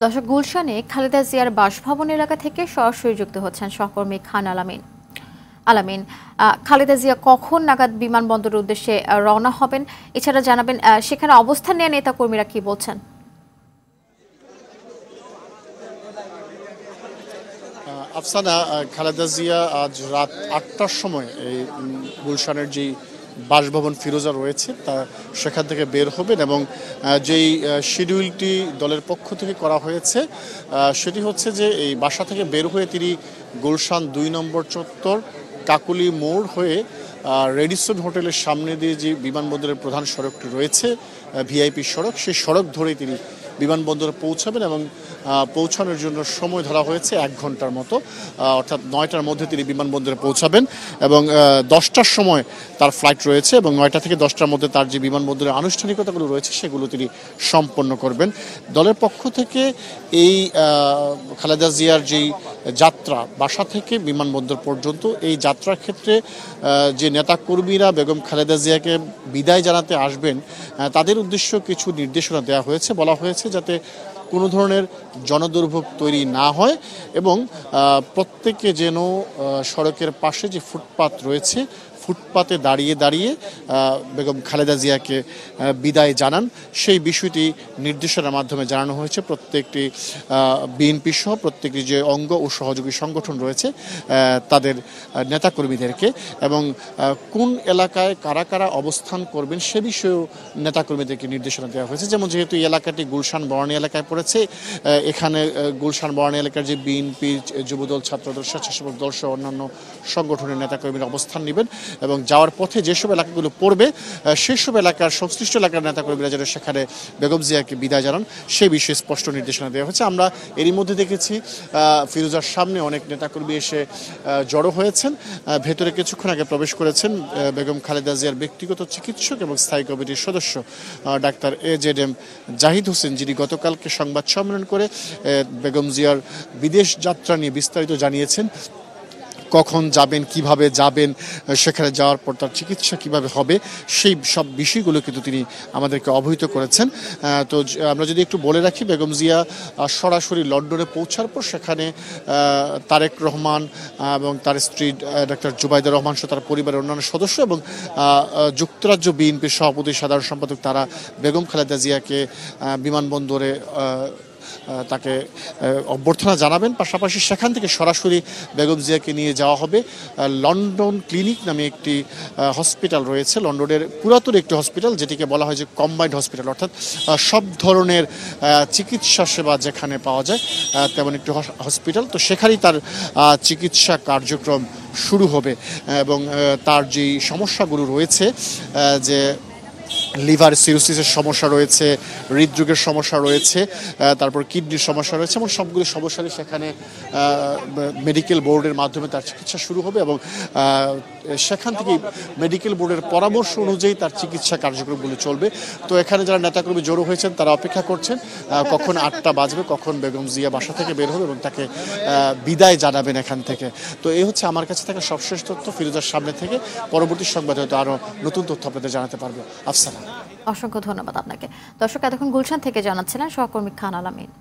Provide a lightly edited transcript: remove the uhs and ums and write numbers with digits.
দর্শক, গুলশানে খালেদা জিয়ার বাসভবন এলাকা থেকে সরাসরি যুক্ত হচ্ছেন সহকর্মী খান আলামিন। আলামিন, খালেদা জিয়া কখন নাগাদ বিমানবন্দরের উদ্দেশ্যে রওনা হবেন? এছাড়া জানাবেন সেখানে অবস্থান নেওয়া নেতা কর্মীরা কি বলছেন? আফসানা, খালেদা জিয়া আজ রাত ৮টার সময় এই গুলশানের যেই বাসভবন ফিরোজা রয়েছে তা সেখান থেকে বের হবেন এবং যেই শিডিউলটি দলের পক্ষ থেকে করা হয়েছে সেটি হচ্ছে যে এই বাসা থেকে বের হয়ে তিনি গুলশান ২ নম্বর চত্বর কাকুলি মোড় হয়ে রেডিসন হোটেলের সামনে দিয়ে যে বিমানবন্দরের প্রধান সড়কটি রয়েছে ভিআইপি সড়ক, সেই সড়ক ধরেই তিনি বিমানবন্দরে পৌঁছাবেন এবং পৌঁছানোর জন্য সময় ধরা হয়েছে ১ ঘন্টার মতো, অর্থাৎ ৯টার মধ্যে তিনি বিমানবন্দরে পৌঁছাবেন এবং ১০টার সময় তার ফ্লাইট রয়েছে এবং ৯টা থেকে ১০টার মধ্যে তার যে বিমানবন্দরের আনুষ্ঠানিকতাগুলো রয়েছে সেগুলো তিনি সম্পন্ন করবেন। দলের পক্ষ থেকে এই খালেদা জিয়ার যেই যাত্রা বাসা থেকে বিমানবন্দর পর্যন্ত, এই যাত্রার ক্ষেত্রে যে নেতাকর্মীরা বেগম খালেদা জিয়াকে বিদায় জানাতে আসবেন তাদের উদ্দেশ্য কিছু নির্দেশনা দেওয়া হয়েছে। বলা হয়েছে যাতে কোনো ধরনের জনদুর্ভোগ তৈরি না হয় এবং প্রত্যেকে যেন সড়কের পাশে যে ফুটপাত রয়েছে ফুটপাতে দাঁড়িয়ে দাঁড়িয়ে বেগম খালেদা জিয়াকে বিদায় জানান, সেই বিষয়টি নির্দেশনার মাধ্যমে জানানো হয়েছে প্রত্যেকটি বিএনপি সহ প্রত্যেকটি যে অঙ্গ ও সহযোগী সংগঠন রয়েছে তাদের নেতাকর্মীদেরকে, এবং কোন এলাকায় কারা কারা অবস্থান করবেন সে বিষয়েও নেতাকর্মীদেরকে নির্দেশনা দেওয়া হয়েছে। যেমন যেহেতু এই এলাকাটি গুলশান বরানী এলাকায় পড়েছে, এখানে গুলশান বরানী এলাকার যে বিএনপি, যুবদল, ছাত্রদল, স্বেচ্ছাসেবক দল সহ অন্যান্য সংগঠনের নেতাকর্মীরা অবস্থান নেবেন এবং যাওয়ার পথে যেসব এলাকাগুলো পড়বে সেসব এলাকার সংশ্লিষ্ট এলাকার নেতাকর্মীরা যেন সেখানে বেগম জিয়াকে বিদায় জানান সেই বিষয়ে স্পষ্ট নির্দেশনা দেওয়া হয়েছে। আমরা এরই মধ্যে দেখেছি ফিরোজার সামনে অনেক নেতাকর্মী এসে জড়ো হয়েছেন, ভেতরে কিছুক্ষণ আগে প্রবেশ করেছেন বেগম খালেদা জিয়ার ব্যক্তিগত চিকিৎসক এবং স্থায়ী কমিটির সদস্য ডাক্তার AZM জাহিদ হোসেন, যিনি গতকালকে সংবাদ সম্মেলন করে বেগম জিয়ার বিদেশ যাত্রা নিয়ে বিস্তারিত জানিয়েছেন, কখন যাবেন, কিভাবে যাবেন, সেখানে যাওয়ার পর তার চিকিৎসা কিভাবে হবে, সেই সব বিষয়গুলো কিন্তু তিনি আমাদেরকে অবহিত করেছেন। তো আমরা যদি একটু বলে রাখি, বেগম জিয়া সরাসরি লন্ডনে পৌঁছার পর সেখানে তারেক রহমান এবং তার স্ত্রী ডাক্তার জুবাইদা রহমান সহ তার পরিবারের অন্যান্য সদস্য এবং যুক্তরাজ্য বিএনপির সভাপতি সাধারণ সম্পাদক তারা বেগম খালেদা জিয়াকে বিমানবন্দরে তাকে অভ্যর্থনা জানাবেন। পাশাপাশি সেখান থেকে সরাসরি বেগম জিয়াকে নিয়ে যাওয়া হবে লন্ডন ক্লিনিক নামে একটি হসপিটাল রয়েছে, লন্ডনের পুরাতন একটি হসপিটাল, যেটিকে বলা হয় যে কম্বাইন্ড হসপিটাল, অর্থাৎ সব ধরনের চিকিৎসা সেবা যেখানে পাওয়া যায় তেমন একটি হসপিটাল। তো সেখানেই তার চিকিৎসা কার্যক্রম শুরু হবে এবং তার যেই সমস্যাগুলো রয়েছে, যে লিভার সিরোসিসের সমস্যা রয়েছে, হৃদরোগের সমস্যা রয়েছে, তারপর কিডনির সমস্যা রয়েছে, এবং সবগুলো সমস্যারই সেখানে মেডিকেল বোর্ডের মাধ্যমে তার চিকিৎসা শুরু হবে এবং সেখান থেকে মেডিকেল বোর্ডের পরামর্শ অনুযায়ী তার চিকিৎসা কার্যক্রমগুলো চলবে। তো এখানে যারা নেতাকর্মী জড়ো হয়েছেন তারা অপেক্ষা করছেন কখন ৮টা বাজবে, কখন বেগম জিয়া বাসা থেকে বের হবে এবং তাকে বিদায় জানাবেন এখান থেকে। তো এই হচ্ছে আমার কাছে থাকা সবশেষ তথ্য ফিরোজার সামনে থেকে। পরবর্তী সংবাদে হয়তো আরও নতুন তথ্য আপনাদের জানাতে পারবো। আফসানা, অসংখ্য ধন্যবাদ আপনাকে। দর্শক, এতক্ষণ গুলশান থেকে জানাচ্ছিলেন সহকর্মী খান আলামিন।